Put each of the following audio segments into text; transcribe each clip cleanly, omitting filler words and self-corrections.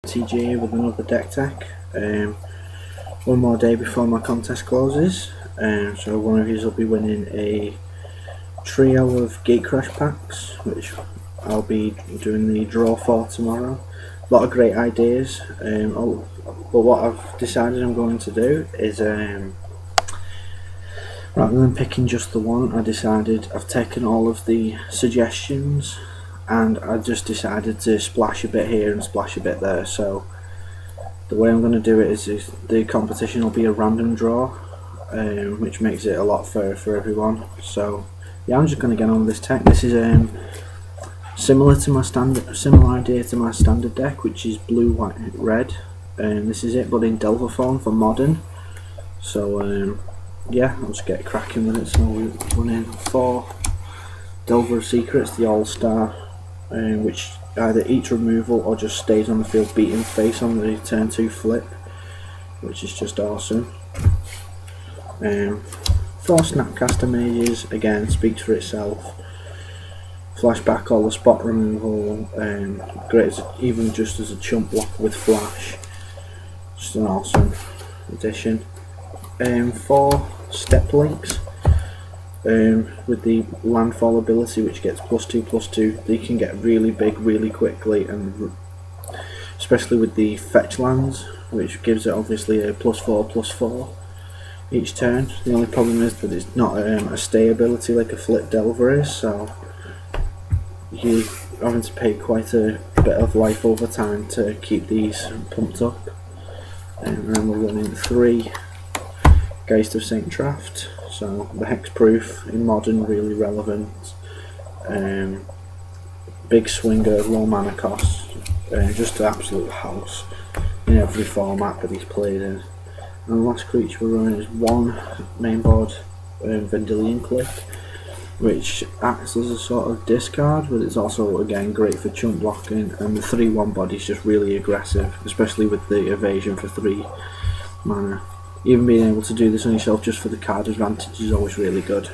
TJ with another Decktech. One more day before my contest closes, so one of you will be winning a trio of Gate Crash packs, which I'll be doing the draw for tomorrow. A lot of great ideas, but what I've decided I'm going to do is, rather than picking just the one, I've taken all of the suggestions and I just decided to splash a bit here and splash a bit there. So the way I'm going to do it is the competition will be a random draw, which makes it a lot fairer for everyone. So yeah, I'm just going to get on with this tech. This is similar idea to my standard deck, which is blue, white, red. This is it, but in Delver form for modern. So yeah, I'll just get cracking with it. So we're running 4 Delver Secrets, the All-Star, which either eats removal or just stays on the field beating face on the turn 2 flip, which is just awesome. 4 Snapcaster Mages, again, speaks for itself. Flashback all the spot removal, great even just as a chump block with flash. Just an awesome addition. 4 Step Links. With the landfall ability, which gets +2/+2, they can get really big really quickly, and especially with the fetch lands, which gives it obviously a +4/+4 each turn. The only problem is that it's not a stay ability like a flip Delver is, so you're having to pay quite a bit of life over time to keep these pumped up. And then we're running 3 Geist of Saint Traft. So the hexproof in modern, really relevant. Big swinger, low mana cost, just an absolute house in every format that he's played in. And the last creature we're running is 1 mainboard Vendilion Click, which acts as a sort of discard, but it's also again great for chump blocking. And the 3/1 body is just really aggressive, especially with the evasion for 3 mana. Even being able to do this on yourself just for the card advantage is always really good.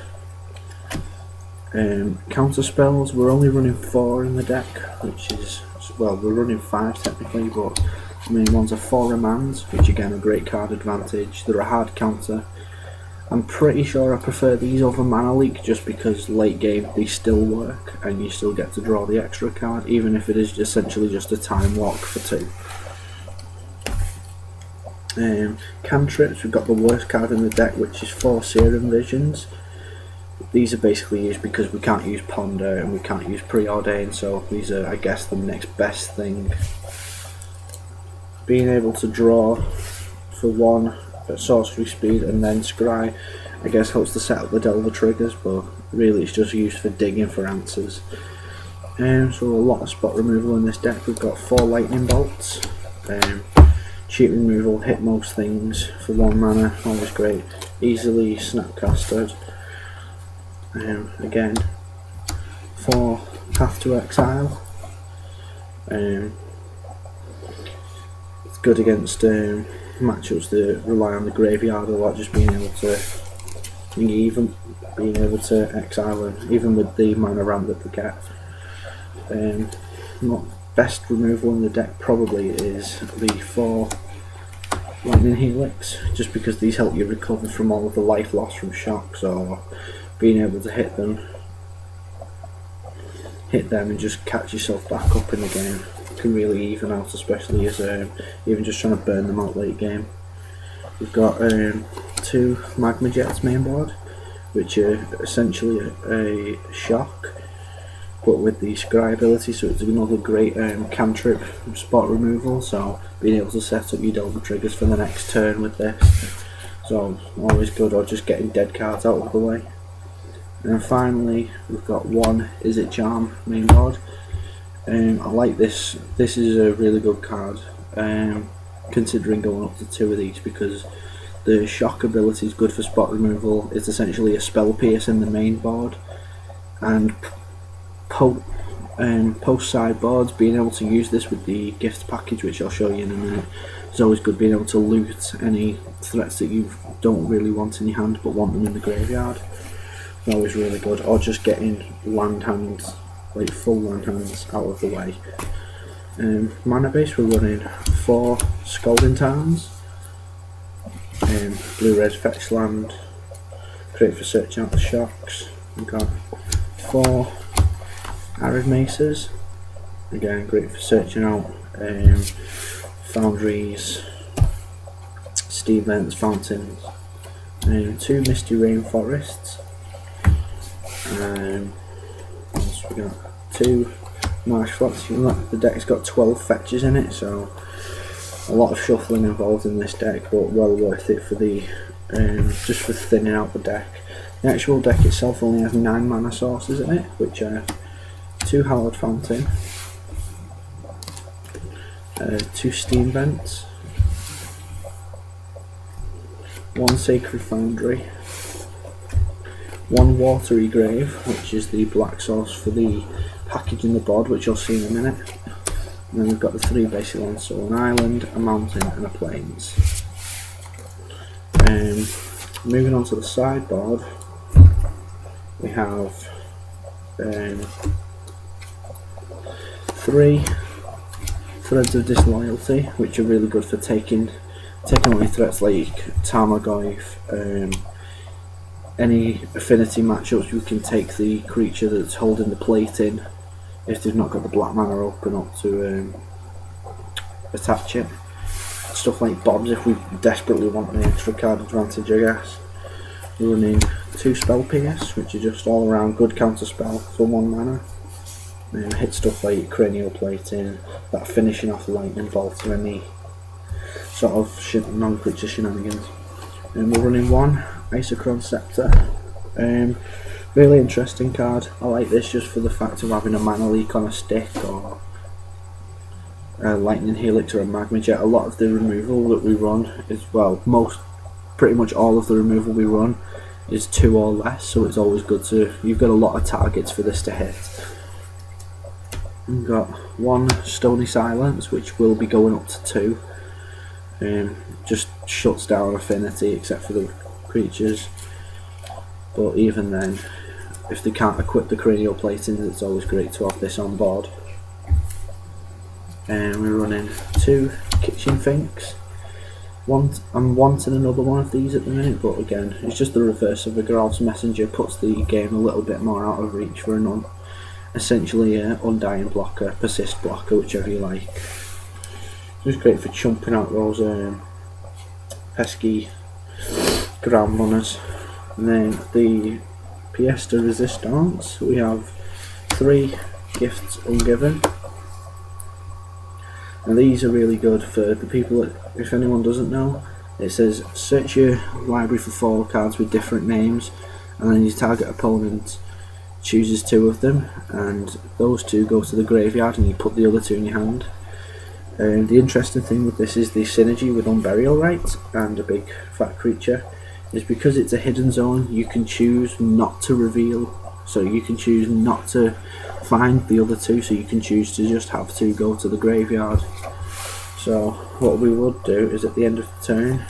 Counter spells, we're only running 4 in the deck, which is, well, we're running 5 technically, but the main ones are 4 Remands, which again are great card advantage. They're a hard counter. I'm pretty sure I prefer these over Mana Leak, just because late game they still work and you still get to draw the extra card, even if it is essentially just a time lock for 2. Cantrips, we've got the worst card in the deck, which is 4 Serum Visions. These are basically used because we can't use Ponder and we can't use Preordain, so these are, I guess, the next best thing. Being able to draw for 1 at sorcery speed and then scry, I guess, helps to set up the Delver triggers, but really it's just used for digging for answers. So a lot of spot removal in this deck. We've got 4 Lightning Bolts. Cheat removal, hit most things for 1 mana, always great. Easily snapcasted. Again, 4 Path to Exile. It's good against matchups that rely on the graveyard a lot, just being able to exile them, even with the mana ramp that they get. Best removal in the deck probably is the 4 Lightning Helix, just because these help you recover from all of the life loss from shocks, or being able to hit them and just catch yourself back up in the game can really even out, especially as even just trying to burn them out late game. We've got 2 Magma Jets mainboard, which are essentially a shock, but with the scry ability, so it's another great cantrip spot removal, so being able to set up your Delver triggers for the next turn with this, so always good, or just getting dead cards out of the way. And then finally we've got 1 Is It Charm mainboard. I like this. This is a really good card, considering going up to 2 of these, because the shock ability is good for spot removal. It's essentially a spell pierce in the main board, and post sideboards, being able to use this with the gift package, which I'll show you in a minute, is always good. Being able to loot any threats that you don't really want in your hand but want them in the graveyard is always really good, or just getting land hands, like full land hands, out of the way. Mana base, we're running 4 Scalding Tarns, blue red fetch land, great for searching out the shocks. We've got 4 Arid Maces, again great for searching out foundries, steam vents, fountains, 2 Misty Rainforests, we got 2 Marsh Flats. The deck's got 12 fetches in it, so a lot of shuffling involved in this deck, but well worth it for the just for thinning out the deck. The actual deck itself only has 9 mana sources in it, which are 2 Hallowed Fountain, 2 Steam Vents, 1 Sacred Foundry, 1 Watery Grave, which is the black source for the package in the board, which you'll see in a minute. And then we've got the 3 basic ones, so an island, a mountain and a plains. Moving on to the sideboard, we have 3 Threads of Disloyalty, which are really good for taking away threats like Tarmogoyf. Any affinity matchups, you can take the creature that's holding the plate in if they've not got the black mana open up to attach it. Stuff like bombs if we desperately want the extra card advantage, I guess. We're running 2 Spell Pierce, which are just all around good counter spell for 1 mana. Hit stuff like Cranial Plating, that finishing off Lightning Bolt or any sort of non-creature shenanigans. And we're running 1 Isochron Scepter. Really interesting card. I like this just for the fact of having a mana leak on a stick, or a Lightning Helix or a Magma Jet. A lot of the removal that we run is, well, pretty much all of the removal we run is 2 or less, so it's always good to, you've got a lot of targets for this to hit. We've got 1 Stony Silence, which will be going up to 2. Just shuts down affinity except for the creatures, but even then, if they can't equip the Cranial Plating, it's always great to have this on board. And we're running 2 Kitchen Finks. I'm wanting another one of these at the minute, but again, it's just the reverse of a Gral's Messenger, puts the game a little bit more out of reach for essentially an Undying blocker, Persist blocker, whichever you like. Just great for chumping out those pesky ground runners. And then the pièce de resistance, we have 3 Gifts Ungiven. And these are really good for the people that, if anyone doesn't know, it says search your library for 4 cards with different names, and then your target opponent chooses 2 of them, and those 2 go to the graveyard and you put the other 2 in your hand. The interesting thing with this is the synergy with Unburial Rite and a big fat creature is because it's a hidden zone, you can choose not to reveal, so you can choose not to find the other 2, so you can choose to just have 2 go to the graveyard. So what we would do is at the end of the turn,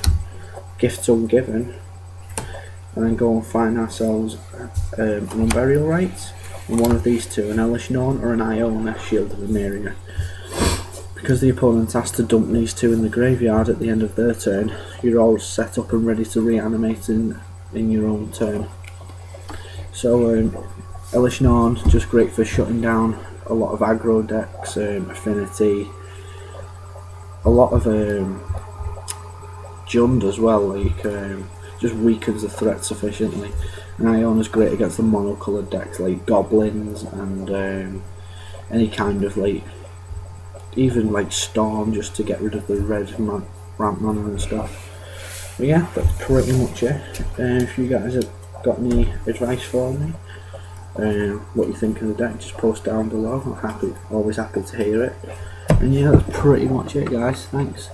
Gifts Ungiven, and then go and find ourselves an Unburial Rite, and one of these 2, an Elish Norn or an Iona, Shield of Emeria. Because the opponent has to dump these 2 in the graveyard at the end of their turn, you're all set up and ready to reanimate in your own turn. So Elish Norn, just great for shutting down a lot of aggro decks, affinity, a lot of Jund as well, like just weakens the threat sufficiently. And Iona's great against the monocoloured decks like goblins and any kind of like, even like Storm, just to get rid of the red ramp mana and stuff. But yeah, that's pretty much it. If you guys have got any advice for me, what you think of the deck, just post down below. I'm always happy to hear it. And yeah, that's pretty much it, guys. Thanks.